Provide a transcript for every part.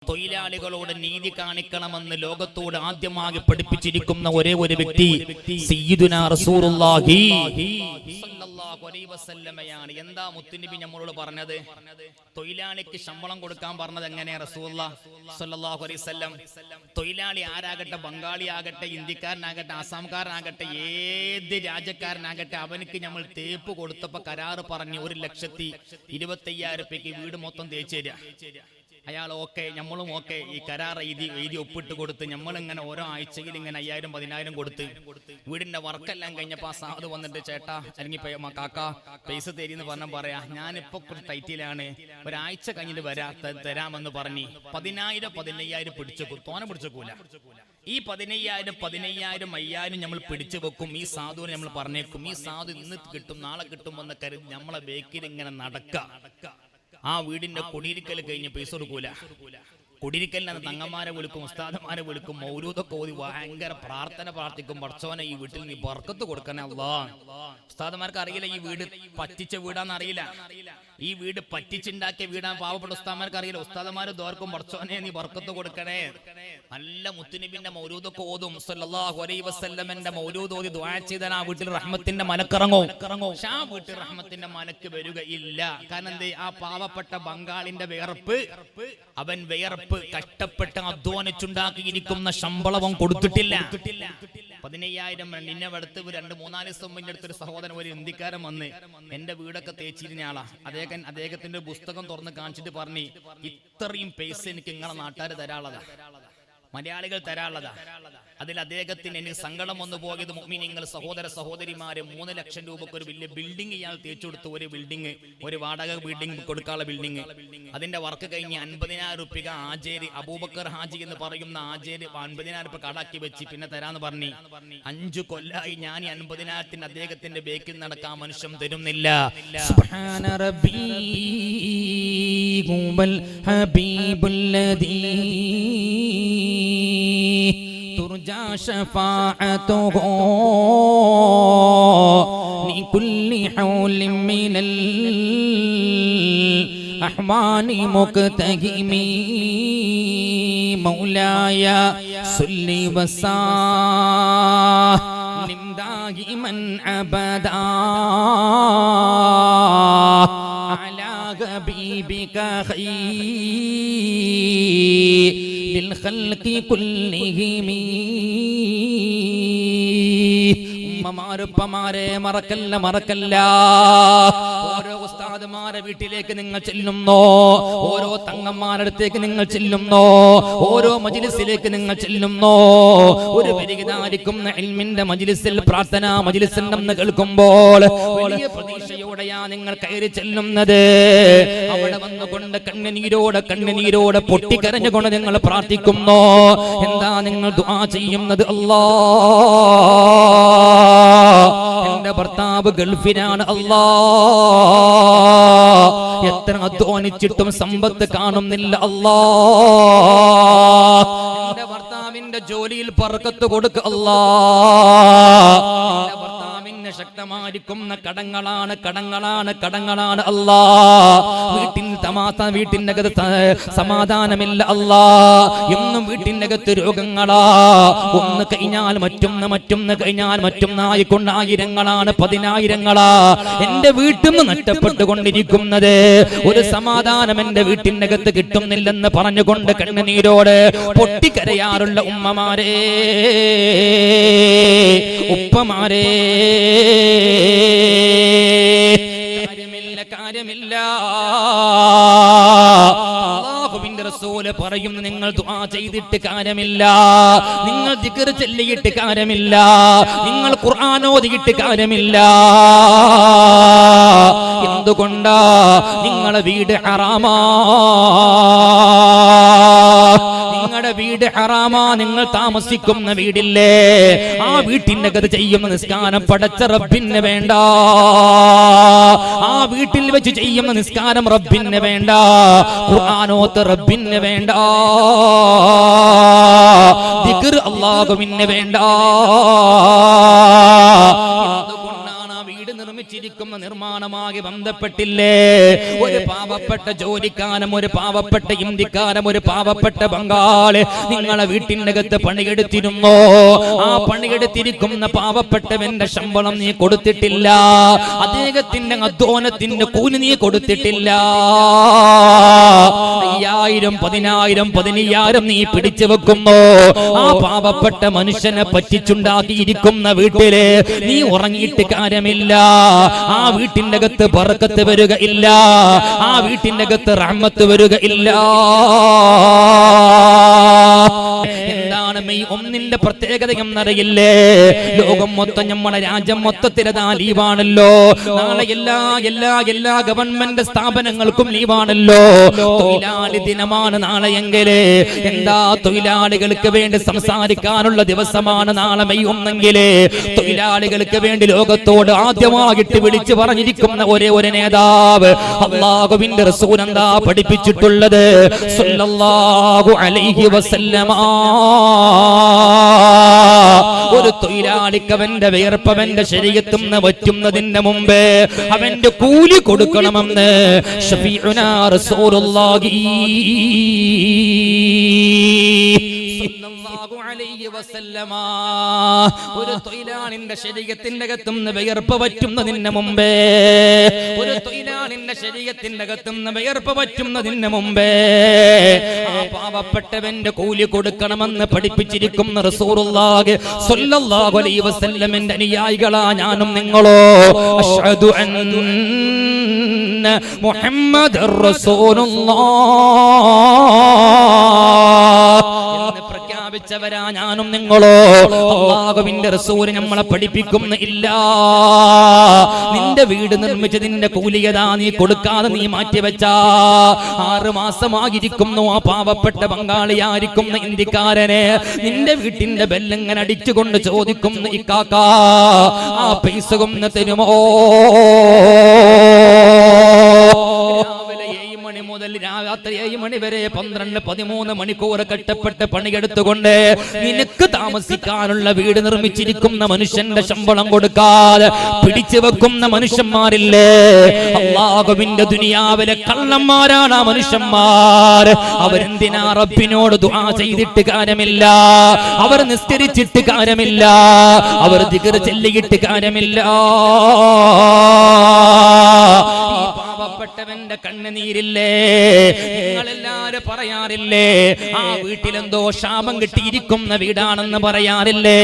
തൊഴിലാളികളോട് നീതി കാണിക്കണമെന്ന് ലോകത്തോട് ആദ്യമായി പഠിപ്പിച്ചിരിക്കുന്ന ഒരേ ഒരു വ്യക്തി സയ്യിദുനാ റസൂലുള്ളാഹി സ്വല്ലല്ലാഹു അലൈഹി വസല്ലമയാണ്. എന്താ മുത്തുനബി നമ്മളോട് പറഞ്ഞത്? തൊഴിലാളിക്ക് ശമ്പളം കൊടുക്കാൻ പറഞ്ഞത് എങ്ങനെ? റസൂലുള്ളാഹി സ്വല്ലല്ലാഹു അലൈഹി വസല്ലം തൊഴിലാളി ആരാകട്ടെ, ബംഗാളി ആകട്ടെ, ഇന്ത്യക്കാരനാകട്ടെ, ആസാംകാരനാകട്ടെ, ഏത് രാജ്യക്കാരനാകട്ടെ, അവനക്ക് നമ്മൾ തേപ്പ് കൊടുത്തപ്പോ കരാറ് പറഞ്ഞു 1,25,000 രൂപയ്ക്ക് വീട് മൊത്തം തേച്ച് തരിക. അയാൾ ഓക്കെ, നമ്മളും ഓക്കെ, ഈ കരാർ എഴുതി ഒപ്പിട്ട് കൊടുത്ത് നമ്മളിങ്ങനെ ഓരോ ആഴ്ചയിൽ ഇങ്ങനെ 5,000 10,000 കൊടുത്ത് വീടിന്റെ വർക്കെല്ലാം കഴിഞ്ഞപ്പോ ആ സാധു വന്നിട്ട് ചേട്ടാ അല്ലെങ്കിൽ കാക്ക പൈസ തരീന്ന് പറയാ ഞാനിപ്പോ ടൈറ്റിലാണ്, ഒരാഴ്ച കഴിഞ്ഞിട്ട് തരാമെന്ന് പറഞ്ഞ് 10,000 പിടിച്ചു തോനെ പിടിച്ചേക്കൂല. ഈ 10,000 5,000 നമ്മൾ പിടിച്ചു വെക്കും. ഈ സാധുവിനെ നമ്മൾ പറഞ്ഞേക്കും ഈ സാധു ഇന്ന് കിട്ടും നാളെ കിട്ടുമെന്ന് കരുതി നമ്മളെ ബേക്കിൽ ഇങ്ങനെ നടക്ക. ആ വീടിന്റെ കുടിയിരിക്കൽ കഴിഞ്ഞ് പൈസ കൊടുക്കൂല. കുടിയിരിക്കലിന് തങ്ങന്മാരെ വിളിക്കും, ഉസ്താദന്മാരെ വിളിക്കും, മൗലൂദൊക്കെ ഓതി ഭയങ്കര പ്രാർത്ഥിക്കും, പടച്ചോനെ ഈ വീട്ടിൽ നീ ബർക്കത്ത് കൊടുക്കണേ അല്ലാഹ്. ഉസ്താദന്മാർക്ക് അറിയില്ല ഈ വീട് പറ്റിച്ച വീടാന്ന് അറിയില്ല, ഈ വീട് പറ്റിച്ചുണ്ടാക്കിയ വീടാൻ പാവപ്പെട്ട ഉസ്താദന്മാർക്ക് അറിയില്ല. ഉസ്താദന്മാര് ദോർക്കും പടച്ചോനെ നീ ബർക്കത്ത് കൊടുക്കണേ. നല്ല മുത്തുനബിന്റെ മൗലൂദൊക്കെ ഓതും, സല്ലല്ലാഹു അലൈഹി വസല്ലമന്റെ മൗലൂദ് ഓതി ദുആ ചെയ്താൽ ആ വീട്ടിൽ റഹ്മത്തിന്റെ മലക്കിറങ്ങും. ആ വീട്ടിൽ റഹ്മത്തിന്റെ മലക്ക് വരികയില്ല. കാരണം എന്തേ? ആ പാവപ്പെട്ട ബംഗാളിന്റെ വിയർപ്പ്, അവൻ വിയർപ്പ് കഷ്ടപ്പെട്ട് അധ്വാനിച്ചുണ്ടാക്കിയിരിക്കുന്ന ശമ്പളവും കൊടുത്തിട്ടില്ല. 10,000 നിന്നെ അടുത്ത് 2-3 ദിവസം മുന്നേ അടുത്തൊരു സഹോദരൻ, ഒരു ഇന്ത്യക്കാരൻ വന്ന് എന്റെ വീടൊക്കെ തേച്ചിരുന്ന ആളാ. അദ്ദേഹത്തിന്റെ പുസ്തകം തുറന്ന് കാണിച്ചിട്ട് പറഞ്ഞ് ഇത്രയും പൈസ എനിക്ക് നിങ്ങളെ നാട്ടുകാർ തരാനുള്ളതാ, മലയാളികൾ തരാനുള്ളതാ. അതിൽ അദ്ദേഹത്തിന് എനിക്ക് സങ്കടം വന്നു പോയത്, മുഅ്മിനീങ്ങൾ സഹോദര സഹോദരിമാരെ 3 ലക്ഷം രൂപക്ക് ഒരു വലിയ ബിൽഡിംഗ് ഇയാൾ തേച്ചു കൊടുത്തു. ഒരു ബിൽഡിംഗ്, ഒരു വാടക ബിൽഡിംഗ് കൊടുക്കാനുള്ള ബിൽഡിംഗ്. അതിന്റെ വർക്ക് കഴിഞ്ഞ് 50,000 രൂപ ആജേരി അബൂബക്കർ ഹാജി എന്ന് പറയുന്ന ആജേരി 50,000 രൂപ കടാക്കി വെച്ച് പിന്നെ തരാന്ന് പറഞ്ഞ് 5 കൊല്ലായി ഞാൻ ഈ 50,000 അദ്ദേഹത്തിന്റെ ബേക്കിൽ നടക്കാൻ മനുഷ്യൻ തരുന്നില്ല. സുബ്ഹാന റബ്ബി ഹുവൽ ഹബീബുല്ലദീ തുർജാ ശഫാഅതുഹു ലികുല്ലി ഹൗലിൻ മിനൽ അഹ്വാനി മുക്തഹിമി മൗലായ സല്ലി വസല്ലിം ദായിമൻ അബദാ അലാ ഹബീബിക ഖൈറിൽ ഖൽഖി കുല്ലിഹിം. ഉമ്മമാരുപ്പമാരെ മറക്കല്ല. ഓരോ ഉസ്താദുമാരെ വീട്ടിലേക്ക് നിങ്ങൾ ചെല്ലുന്നോ, ഓരോ തങ്ങന്മാരുടെ അടുത്തേക്ക് നിങ്ങൾ ചെല്ലുന്നോ, ഓരോ മജ്ലിസിലേക്ക് നിങ്ങൾ ചെല്ലുന്നോ, ഒരു പരിഗിതാരിക്കുന്ന ഇൽമിന്റെ മജ്ലിസിൽ, പ്രാർത്ഥനാ മജ്ലിസിൽ എന്ന് കേൾക്കുമ്പോൾ വലിയ പ്രതീക്ഷയോടെയാ നിങ്ങൾ കയറി ചെല്ലുന്നത്. അവിടെ വന്നുകൊണ്ട് കണ്ണുനീരോടെ പൊട്ടിക്കരഞ്ഞുകൊണ്ട് നിങ്ങൾ പ്രാർത്ഥിക്കുന്നു. എന്താ നിങ്ങൾ ദുആ ചെയ്യുന്നത്? എന്റെ ഭർത്താവ് ഗൾഫിലാണ്, അല്ലാ എത്ര അധ്വാനിച്ചിട്ടും സമ്പത്ത് കാണുന്നില്ല, അല്ലാ എന്റെ ഭർത്താവിന്റെ ജോലിയിൽ ബർക്കത്ത് കൊടുക്ക, അല്ലാ ഭർത്താവിന് ശക്തമായിരിക്കുന്ന കടങ്ങളാണ് അല്ലാ. വീട്ടിന്റെ അകത്ത് സമാധാനമില്ല, അല്ലാ എന്നും വീട്ടിന്റെ അകത്ത് രോഗങ്ങളാ. ഒന്ന് കഴിഞ്ഞാൽ മറ്റൊന്ന് കഴിഞ്ഞാൽ മറ്റൊന്നായിക്കൊണ്ട് 1000-ങ്ങളാണ് 10,000-ങ്ങളാ എന്റെ വീട്ടിൽ നിന്ന് നഷ്ടപ്പെട്ടുകൊണ്ടിരിക്കുന്നത്. ഒരു സമാധാനം എന്റെ വീട്ടിന്റെ അകത്ത് കിട്ടുന്നില്ലെന്ന് പറഞ്ഞുകൊണ്ട് കണ്ണുനീരോട് പൊട്ടിക്കരയാറുള്ള ഉമ്മമാരെ, ഉപ്പമാരെ, കാര്യമില്ല. അല്ലാഹുവിന്റെ റസൂല് പറയുന്നു, നിങ്ങൾ ദുആ ചെയ്തിട്ട് കാര്യമില്ല, നിങ്ങൾ ദിക്ർ ചൊല്ലിയിട്ട് കാര്യമില്ല, നിങ്ങൾ ഖുർആൻ ഓതിയിട്ട് കാര്യമില്ല. എന്തുകൊണ്ടാ? നിങ്ങളുടെ വീട് ഹറാമാ, നിങ്ങളുടെ വീട് ഹറാമാ. നിങ്ങൾ താമസിക്കുന്ന വീടില്ലേ, ആ വീട്ടിന്റെ അകത്ത് ചെയ്യുന്ന നിസ്കാരം പടച്ച റബ്ബിന് വേണ്ട, ആ വീട്ടിൽ വെച്ച് ചെയ്യുന്ന നിസ്കാരം റബ്ബിന് വേണ്ട, ഖുർആനോത്ത് റബ്ബിന് വേണ്ട, ദിക്ർ അല്ലാഹുവിന് വേണ്ട. എന്തുകൊണ്ടാണ് ആ വീട് നിർമ്മിച്ചത്? നിർമ്മിച്ചിരിക്കുന്ന നിർമ്മാണമായി ബന്ധപ്പെട്ടില്ലേ? ഒരു പാവപ്പെട്ട ജോലിക്കാരൻ, ഒരു പാവപ്പെട്ട ഇന്ത്യക്കാരൻ, ഒരു പാവപ്പെട്ട ബംഗാളി നിങ്ങളെ വീട്ടിന്റെ അകത്ത് പണിയെടുത്തിരുന്നോ? ആ പണിയെടുത്തിരിക്കുന്ന പാവപ്പെട്ടവന്റെ ശമ്പളം നീ കൊടുത്തിട്ടില്ല, അദ്ദേഹത്തിന്റെ അധ്വാനത്തിന്റെ കൂലി നീ കൊടുത്തിട്ടില്ല. 5000, 10000, 15000 നീ പിടിച്ചു വെക്കുന്നു. ആ പാവപ്പെട്ട മനുഷ്യനെ പറ്റിച്ചുണ്ടാക്കിയിരിക്കുന്ന വീട്ടില് നീ ഉറങ്ങിയിട്ട് കാര്യമില്ല. ആ വീട്ടിന്റെ അകത്ത് ബർക്കത്ത് വരിക ഇല്ല, ആ വീട്ടിന്റെ അകത്ത് റഹ്മത്ത് വരിക ഇല്ല. എന്താണ് മെയ് 1 പ്രത്യേകത എന്നറിയില്ലേ? ലോകം മൊത്തം, നമ്മുടെ രാജ്യം മൊത്തത്തിലതാ ലീവാണല്ലോ. നാളെ എല്ലാ ഗവൺമെന്റ് സ്ഥാപനങ്ങൾക്കും ലീവാണല്ലോ. തൊഴിലാളി ദിനമാണ് നാളെയെങ്കില്. എന്താ തൊഴിലാളികൾക്ക് വേണ്ടി സംസാരിക്കാനുള്ള ദിവസമാണ് നാളെ മെയ് 1. തൊഴിലാളികൾക്ക് വേണ്ടി ലോകത്തോട് ആദ്യമായിട്ട് വിളിച്ചു പറഞ്ഞിരിക്കുന്ന ഒരു നേതാവ് അല്ലാഹുവിന്റെ റസൂൽ എന്താ പഠിപ്പിച്ചിട്ടുള്ളത്? സല്ലല്ലാഹു അലൈഹി വസല്ലമ, ഒരു തൊഴിലാളിക്ക് അവന്റെ വിയർപ്പവന്റെ ശരീരത്തിൽ നിന്ന് വറ്റുന്നതിന് മുമ്പേ അവന്റെ കൂലി കൊടുക്കണമെന്ന് ശഫീഉനാ റസൂലുള്ളാഹി സല്ലല്ലാഹു അലൈഹി വസല്ലമ. ഒരു തൊഴിലാളിന്റെ ശരീരത്തിന്റെ അകത്തുനിന്ന് വിയർപ്പ് വറ്റുന്നതിന് മുമ്പേ, ഒരു തൊഴിലാളിന്റെ ശരീരത്തിന്റെ അകത്തുനിന്ന് വിയർപ്പ് വറ്റുന്നതിന് മുമ്പേ ആ പാവപ്പെട്ടവന്റെ കൂലി കൊടുക്കണമെന്ന് പഠിപ്പിച്ചിരിക്കുന്ന റസൂലുള്ളാഹി സ്വല്ലല്ലാഹു അലൈഹി വസല്ലമിന്റെ അനുയായികളാ ഞാനും നിങ്ങളോ. അശ്ഹദു അന്ന മുഹമ്മദർ റസൂലുള്ളാഹ് പ്രഖ്യാപിച്ചവരാ ഞാനും നിങ്ങളോ. അല്ലാഹുവിന്റെ റസൂൽ നമ്മളെ പഠിപ്പിക്കുന്ന ഇല്ല, നിന്റെ വീട് നിർമ്മിച്ചതിന്റെ കൂലിയതാ നീ കൊടുക്കാതെ നീ മാറ്റിവെച്ചാ 6 മാസമായിരിക്കുന്നു ആ പാവപ്പെട്ട ബംഗാളിയായിരിക്കുന്ന ഇന്ത്യക്കാരനെ നിന്റെ വീട്ടിന്റെ ബെല്ലിങ്ങനെ അടിച്ചുകൊണ്ട് ചോദിക്കുന്നു, ഇക്കാക്ക ആ പൈസ കൊന്ന് തരുമോ? മുതൽ രാത്രി 7 മണി വരെ 12-13 മണിക്കൂർ കഷ്ടപ്പെട്ട് പണിയെടുത്തുകൊണ്ട് നിനക്ക് താമസിക്കാനുള്ള വീട് നിർമ്മിച്ചിരിക്കുന്ന മനുഷ്യന്റെ ശമ്പളം കൊടുക്കാതെ പിടിച്ചു വെക്കുന്ന മനുഷ്യന്മാരില്ലേ? അല്ലാഹുവിന്റെ ദുനിയാവിലെ കള്ളന്മാരാണ് ആ മനുഷ്യന്മാർ. അവരെന്തിനാ റബ്ബിനോട് ദുആ ചെയ്തിട്ട് കാര്യമില്ല, അവർ നിസ്കരിച്ചിട്ട് കാര്യമില്ല, അവർ ദിക്ർ ചൊല്ലിയിട്ട് കാര്യമില്ല. പാവപ്പെട്ടവന്റെ കണ്ണുനീരില്ലേ? നിങ്ങളെല്ലാരും പറയാറില്ലേ ആ വീട്ടിലെന്തോ ശാപം കിട്ടിയിരിക്കുന്ന വീടാണെന്ന് പറയാറില്ലേ?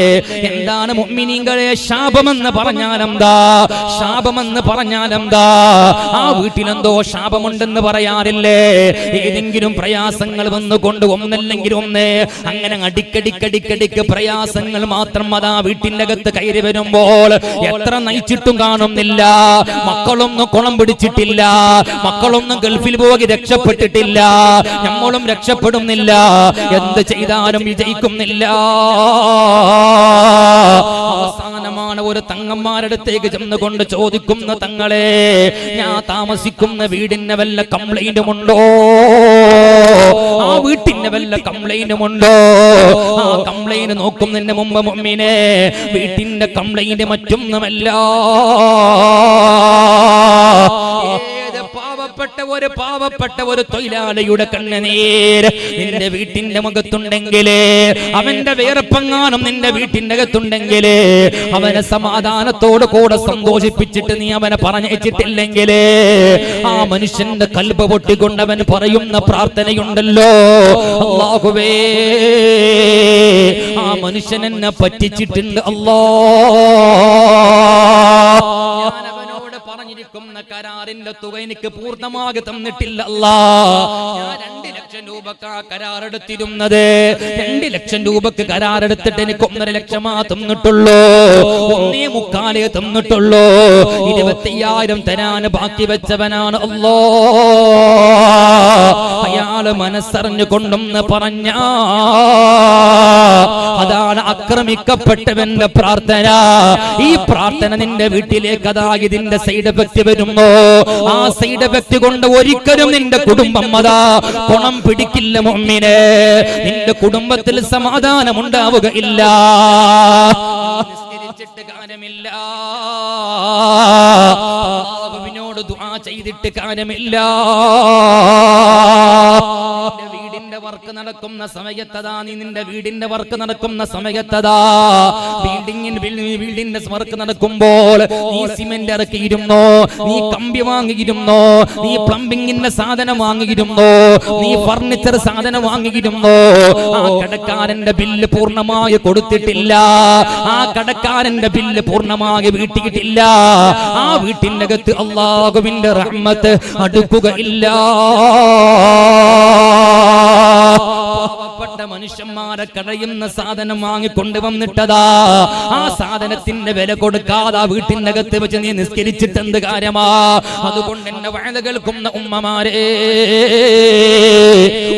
എന്താണ് മുഅ്മിനീങ്ങളെ ശാപമെന്ന് പറഞ്ഞാലെന്താ? ശാപമെന്ന് പറഞ്ഞാലെന്താ? ആ വീട്ടിലെന്തോ ശാപമുണ്ടെന്ന് പറയാറില്ലേ? ഏതെങ്കിലും പ്രയാസങ്ങൾ വന്നുകൊണ്ട് ഒന്നല്ലെങ്കിൽ ഒന്ന് അങ്ങനെ അടിക്കടിക്കടിക്കടിക്ക് പ്രയാസങ്ങൾ മാത്രം അതാ വീട്ടിന്റെ അകത്ത് കയറി വരുമ്പോൾ എത്ര നയിച്ചിട്ടും കാണുന്നില്ല. മക്കളൊന്നും കുളം പിടിച്ചിട്ടില്ല, മക്കളൊന്നും ഗൾഫിൽ പോയി രക്ഷപ്പെട്ടിട്ടില്ല, നമ്മളും രക്ഷപ്പെടുന്നില്ല, എന്ത് ചെയ്താലും വിജയിക്കുന്നില്ല. അവസാനമാണ് ഒരു തങ്ങന്മാരടുത്തേക്ക് ചെന്നുകൊണ്ട് ചോദിക്കുന്ന, തങ്ങളെ ഞാൻ താമസിക്കുന്ന വീടിന് വല്ല കംപ്ലൈന്റും ഉണ്ടോ? ആ വീട്ടിന് വല്ല കംപ്ലൈന്റും ഉണ്ടോ? ആ കംപ്ലൈന്റ് നോക്കുന്നതിന് മുമ്പ് മുഅ്മിനെ വീട്ടിന്റെ കംപ്ലൈന്റ് മറ്റൊന്നുമല്ല. പാവപ്പെട്ട ഒരു തൊഴിലാളിയുടെ കണ്ണുനീര് നിന്റെ വീട്ടിന്റെ മുഖത്തുണ്ടെങ്കിലേ, അവന്റെ വേർപ്പെങ്ങാനും നിന്റെ വീട്ടിന്റെ അകത്തുണ്ടെങ്കിലേ, അവനെ സമാധാനത്തോട് കൂടെ സന്തോഷിപ്പിച്ചിട്ട് നീ അവനെ പറഞ്ഞിട്ടില്ലെങ്കിലേ, ആ മനുഷ്യന്റെ കൽബ് പൊട്ടിക്കൊണ്ട് അവൻ പറയുന്ന പ്രാർത്ഥനയുണ്ടല്ലോ, അല്ലാഹുവേ ആ മനുഷ്യൻ എന്നെ പറ്റിച്ചിട്ടുണ്ട് അല്ലാ, പറഞ്ഞിരിക്കുന്ന കരാറിന്റെ തുക എനിക്ക് പൂർണ്ണമായി തന്നിട്ടില്ല അല്ലാ. ഞാൻ 2 ലക്ഷം രൂപക്ക് കരാറെടുത്തിരുന്നത്, 2 ലക്ഷം രൂപക്ക് കരാറെടുത്തിട്ട് എനിക്ക് 1.5 ലക്ഷമാ തന്നിട്ടുള്ളൂ, 1.25 തന്നിട്ടുള്ളൂ, 25,000 തരാൻ ബാക്കി വെച്ചവനാണ് അല്ലാ. അയാള് മനസ്സറിഞ്ഞു കൊണ്ടെന്ന് പറഞ്ഞ അതാണ് ആക്രമിക്കപ്പെട്ടവന്റെ പ്രാർത്ഥന. ഈ പ്രാർത്ഥന നിന്റെ വീട്ടിലേക്ക് അതാ ഇതിന്റെ സൈഡ് എഫക്ട് വരുമ്പോ ആ സൈഡ് എഫക്ട് കൊണ്ട് ഒരിക്കലും നിന്റെ കുടുംബം അതാ ഗുണം പിടിക്കില്ല മുഅ്മിനേ. നിന്റെ കുടുംബത്തിൽ സമാധാനം ഉണ്ടാവുകയില്ല. നിസ്കരിച്ചിട്ട് കാര്യമില്ല, അല്ലാഹുവിനോട് ദുആ ചെയ്തിട്ട് കാര്യമില്ല. വീടിന്റെ വർക്ക് നടക്കുന്ന സമയത്തതാ, നീ നിന്റെ വീടിന്റെ വർക്ക് നടക്കുന്ന സമയത്തതാ, ബിൽഡിങ്ങിന്റെ വർക്ക് നടക്കുമ്പോൾ നീ സിമന്റ് ഇറക്കിയിരുന്നോ, നീ കമ്പി വാങ്ങിയിരുന്നോ, നീ പ്ലംബിങ്ങിന്റെ സാധനം വാങ്ങിയിരുന്നോ, നീ ഫർണിച്ചർ സാധനം വാങ്ങിയിരുന്നോ, ആ കടക്കാരന്റെ ബില്ല് പൂർണ്ണമായി കൊടുത്തിട്ടില്ല, ആ കടക്കാരന്റെ ബില്ല് പൂർണ്ണമായി വീട്ടിയിട്ടില്ല, ആ വീട്ടിന്റെ അകത്ത് അല്ലാഹുവിന്റെ റഹ്മത്ത് അടുക്കുകയില്ല. പാവപ്പെട്ട മനുഷ്യന്മാരെ കടയുന്ന സാധനം വാങ്ങിക്കൊണ്ട് വന്നിട്ടതാ, ആ സാധനത്തിന്റെ വില കൊടുക്കാതെ വീട്ടിന്റെ അകത്ത് വെച്ച് നീ നിസ്കരിച്ചിട്ട് എന്ത് കാര്യമാ? അതുകൊണ്ട് എന്നെ വഅദ കേൾക്കുന്ന ഉമ്മമാരെ,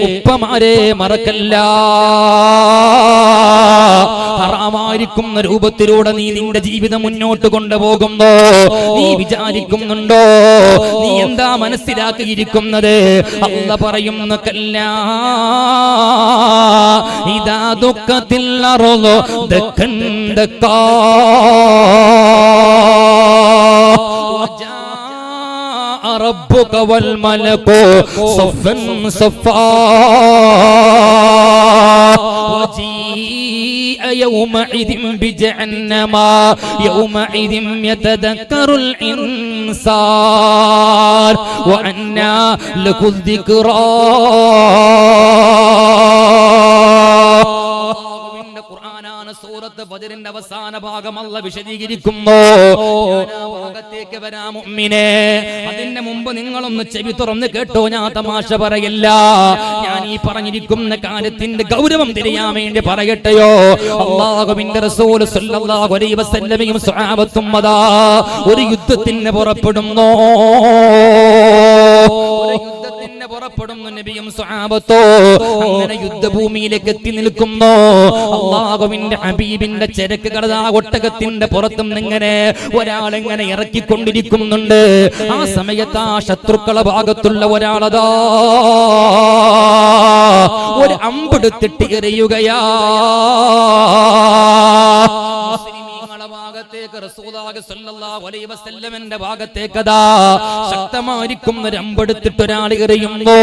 ഉപ്പമാരെ മറക്കല്ല. ഹറാമായിരിക്കുന്ന രൂപത്തിലൂടെ നീ നിന്റെ ജീവിതം മുന്നോട്ട് കൊണ്ടുപോകുമ്പോ നീ വിചാരിക്കുന്നുണ്ടോ? നീ എന്താ മനസ്സിലാക്കിയിരിക്കുന്നത്? അല്ലാഹു പറയുന്നു, കല്ലാ ഇദാ ദുഖത്തിൽ അർളു ദക്കൻ ദക്കാ വജാഅ റബ്ബുക വൽ മലകു സഫൻ സഫാ وجيء يومئذ بجهنم يومئذ يتذكر الإنسان وأنى له الذكرى. സൂറത്ത് ഫജ്റിന്റെ അവസാന ഭാഗം അല്ലാഹു വിശദീകരിക്കുന്നു. ഭാഗത്തേക്ക് വരാം മുഅ്മിനേ, അതിന്റെ മുമ്പ് നിങ്ങളൊന്ന് ചെവി തുറന്ന് കേട്ടോ, ഞാൻ തമാശ പറയില്ല. ഞാൻ ഈ പറഞ്ഞിരിക്കുന്ന കാര്യത്തിന്റെ ഗൗരവം തിരിയാൻ വേണ്ടി പറയട്ടെയോ. അല്ലാഹുവിന്റെ റസൂൽ സ്വല്ലല്ലാഹു അലൈഹി വസല്ലമയും സ്വഹാബത്തും അതാ ഒരു യുദ്ധത്തിന് പുറപ്പെടുന്നു. പുറപ്പെടുന്നു നബിയും സ്വഹാബത്തോ. അങ്ങനെ യുദ്ധഭൂമിയിലേക്ക് എത്തി നിൽക്കുന്നു. അല്ലാഹുവിന്റെ ഹബീബിന്റെ ചരക്ക് കടതാ ഒട്ടകത്തിന്റെ പുറത്തും ഇങ്ങനെ ഒരാളെങ്ങനെ ഇറക്കിക്കൊണ്ടിരിക്കുന്നുണ്ട്. ആ സമയത്ത് ആ ശത്രുക്കളെ ഭാഗത്തുള്ള ഒരാളതാ ഒരു അമ്പെടുത്തിട്ട് എറിയുകയാ. ഭാഗത്തേക്ക് റസൂലുള്ളാഹി സ്വല്ലല്ലാഹു അലൈഹി വസല്ലമയുടെ ഭാഗത്തേക്കതാ ശക്തമായിരിക്കും ഒരു അമ്പെടുത്തിട്ട് ഒരാൾ എറിയുമ്പോ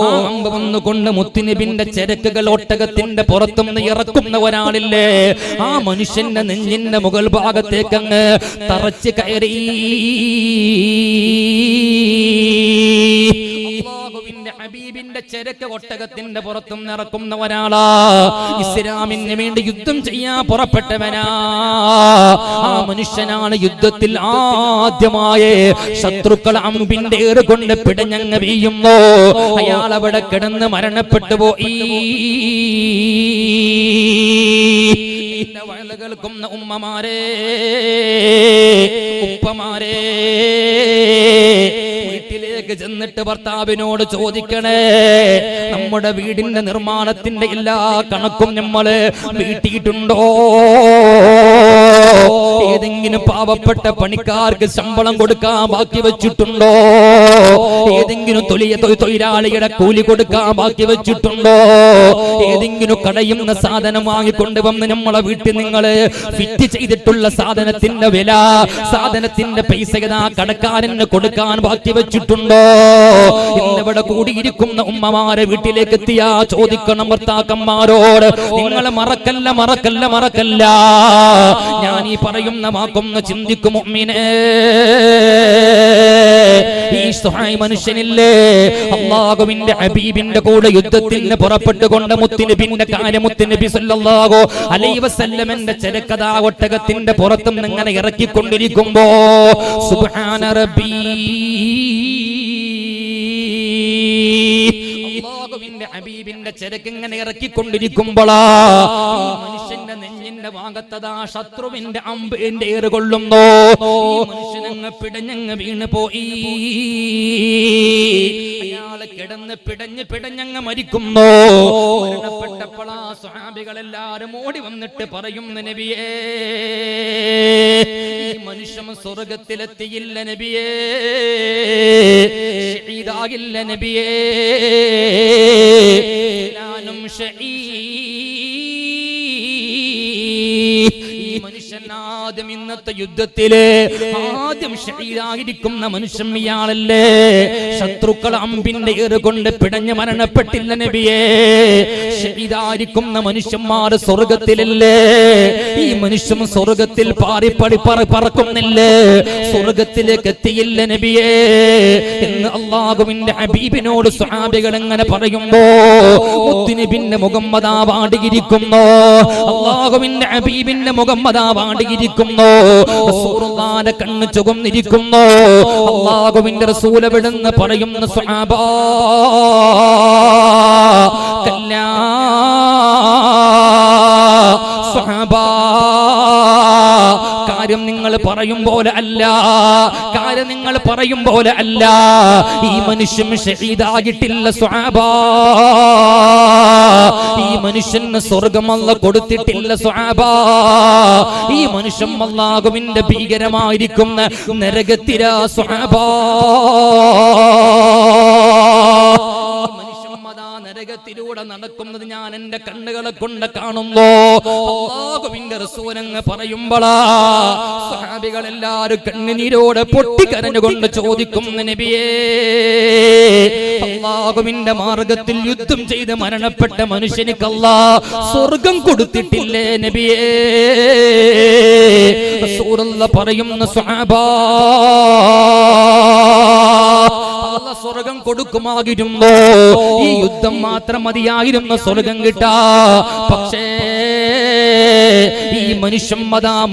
ആ അമ്പ് വന്നുകൊണ്ട് മുത്തുനബിന്റെ ചരക്കുകൾ ഒട്ടകത്തിന്റെ പുറത്തുനിന്ന് ഇറക്കുന്ന ഒരാളില്ലേ, ആ മനുഷ്യന്റെ നെഞ്ചിന്റെ മുകൾ ഭാഗത്തേക്ക് അങ്ങ് തറച്ച് കയറി. ഹബീബിന്റെ ചരക്ക് ഒട്ടകത്തിന്റെ പുറത്തും നിറക്കുന്ന ഒരാളാ, ഇസ്ലാമിന് വേണ്ടി യുദ്ധം ചെയ്യാൻ പുറപ്പെട്ടവനാ. ആ മനുഷ്യനാണ് യുദ്ധത്തിൽ ആദ്യമായി ശത്രുക്കൾ അമ്പിന്റെ ഏറ് കൊണ്ട് പിടഞ്ഞങ്ങ് വീഴുമ്പോ അയാൾ അവിടെ കിടന്ന് മരണപ്പെട്ടു പോയി. കേൾക്കുന്ന ഉമ്മമാരെ, ഉപ്പമാരെ, വീട്ടിലേക്ക് ചെന്നിട്ട് ഭർത്താവിനോട് ചോദിക്കണേ, നമ്മുടെ വീടിന്റെ നിർമ്മാണത്തിന്റെ എല്ലാ കണക്കും നമ്മള് വീട്ടിയിട്ടുണ്ടോ? ഏതെങ്കിലും പാവപ്പെട്ട പണിക്കാർക്ക് ശമ്പളം കൊടുക്കാൻ ബാക്കി വെച്ചിട്ടുണ്ടോ? ഏതെങ്കിലും തൊഴിലാളിയുടെ കൂലി കൊടുക്കാൻ ബാക്കി വെച്ചിട്ടുണ്ടോ? ഏതെങ്കിലും കടയുന്ന സാധനം വാങ്ങിക്കൊണ്ട് വന്ന് നമ്മളെ വീട്ടിൽ നിങ്ങള് ഫിറ്റ് ചെയ്തിട്ടുള്ള സാധനത്തിന്റെ വില, സാധനത്തിന്റെ പൈസ കടക്കാരന് കൊടുക്കാൻ ബാക്കി വെച്ചിട്ടുണ്ടോ? ഇന്നിവിടെ കൂടിയിരിക്കുന്ന ഉമ്മമാരെ വീട്ടിലേക്ക് എത്തിയാ ചോദിക്കണം ഭർത്താക്കന്മാരോട്, നിങ്ങൾ മറക്കല്ല മറക്കല്ല മറക്കല്ല. ഞാൻ ഈ പറയുന്ന വാക്കൊന്ന് ചിന്തിക്കും മുഅ്മിനേ. ഈ സുഹൈ മനുഷ്യനില്ലേ, അല്ലാഹുവിന്റെ ഹബീബിന്റെ കൂടെ യുദ്ധത്തിന് പുറപ്പെട്ടുകൊണ്ട് മുത്തുനബിന്റെ കാര്യം മുത്തുനബി സല്ലല്ലാഹു അലൈഹി വസല്ലമന്റെ ചരക്കഥാ ഒട്ടകത്തിന്റെ പുറത്തും ഇങ്ങനെ ഇറക്കിക്കൊണ്ടിരിക്കുമ്പോ സുബ്ഹാന റബ്ബി, അല്ലാഹുവിന്റെ ഹബീബിന്റെ ചരക്ക് ഇങ്ങനെ ഇറക്കിക്കൊണ്ടിരിക്കുമ്പോളാ മനുഷ്യന്റെ നെഞ്ഞിന്റെ ഭാഗത്തതാ ശത്രുവിന്റെ അമ്പിന്റെ ഏറ് കൊള്ളുന്നു. ഈ മനുഷ്യനങ്ങ് പിടഞ്ഞങ്ങ് വീണ് പോയി. അയാള് കിടന്ന് പിടഞ്ഞങ്ങ് മരിക്കുന്നു. മരണപ്പെട്ടപ്പോൾ ആ സ്വഹാബികളെല്ലാരും ഓടി വന്നിട്ട് പറയുന്നു, നബിയേ, ഈ മനുഷ്യൻ സ്വർഗത്തിലെത്തിയില്ല നബിയേ, ഷഹീദാകില്ല നബിയേ, ഈ മനുഷ്യൻ ആദ്യം ഇന്നത്തെ യുദ്ധത്തില് ആദ്യം ഷഹീദായിരിക്കുന്ന മനുഷ്യൻ ഇയാളല്ലേ? ശത്രുക്കൾ അമ്പിന്റെ ഏറുകൊണ്ട് പിടഞ്ഞ് മരണപ്പെട്ടില്ല നബിയേ. ഷഹീദായിരിക്കുന്ന മനുഷ്യന്മാർ സ്വർഗത്തിലല്ലേ? ഈ മനുഷ്യൻ സ്വർഗത്തിൽ പറക്കുന്നില്ലേ? സ്വർഗത്തിലേക്ക് എത്തിയില്ല നബിയേ എന്ന് അല്ലാഹുവിന്റെ ഹബീബിനോട് സ്വഹാബികൾ എങ്ങനെ പറയുമ്പോ മുത്തുനബിന്റെ മുഹമ്മദാ വാടിയിരിക്കുന്നു, അല്ലാഹുവിന്റെ ഹബീബിന്റെ മുഹമ്മദാ വാടിയിരിക്കുന്നു, റസൂലുള്ളാഹിന്റെ കണ്ണ് ചുവന്നിരിക്കുന്നു. അല്ലാഹുവിന്റെ റസൂൽ എവിടെന്ന് പറയുന്ന സ്വഹാബാ കല്ലാ സ്വഹാബാ, കാര്യം നിങ്ങൾ പറയും പോലെ അല്ല, കാര്യം നിങ്ങൾ പറയും പോലെ അല്ല. ഈ മനുഷ്യൻ ഷഹീദായിട്ടില്ല സ്വഹാബാ. ഈ മനുഷ്യന് സ്വർഗ്ഗം അല്ലാഹു കൊടുത്തിട്ടില്ല സ്വഹാബാ. ഈ മനുഷ്യൻ അല്ലാഹുവിന്റെ ഭീകരമായിരിക്കുന്ന നരകത്തിലാ സ്വഹാബാ. നരകത്തിലൂടെ നടക്കുന്നത് ഞാൻ എന്റെ കണ്ണുകളെ കൊണ്ട് കാണുന്നു. അല്ലാഹുവിന്റെ റസൂൽ അങ്ങ് പറയുമ്പോഴാ സ്വഹാബികൾ എല്ലാവരും കണ്ണുനീരോടെ പൊട്ടിക്കരഞ്ഞുകൊണ്ട് ചോദിക്കുന്നു, നബിയേ, അല്ലാഹുവിന്റെ മാർഗത്തിൽ യുദ്ധം ചെയ്ത് മരണപ്പെട്ട മനുഷ്യനിക്ക് അല്ലാഹ് സ്വർഗം കൊടുത്തിട്ടില്ലേ നബിയേ? റസൂലുള്ളാഹി പറയുന്നു, സ്വഹാബാ, അല്ലാഹ് സ്വർഗം കൊടുക്കുമായിരുന്നു. ഈ യുദ്ധം മാത്രം മതിയായിരുന്നു സ്വർഗം കിട്ടാ. പക്ഷേ ഈ മനുഷ്യൻ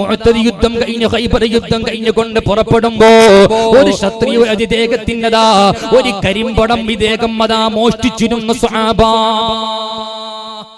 മുഅ്തദ് യുദ്ധം കഴിഞ്ഞ് ഖൈബർ യുദ്ധം കഴിഞ്ഞുകൊണ്ട് പുറപ്പെടുമ്പോ ഒരു ക്ഷത്രിയ അതിദേഹത്തിൻ്റെതാ ഒരു കരിമ്പടം ഇദ്ദേഹം മോഷ്ടിച്ചിരുന്നു സ്വഹാബാ.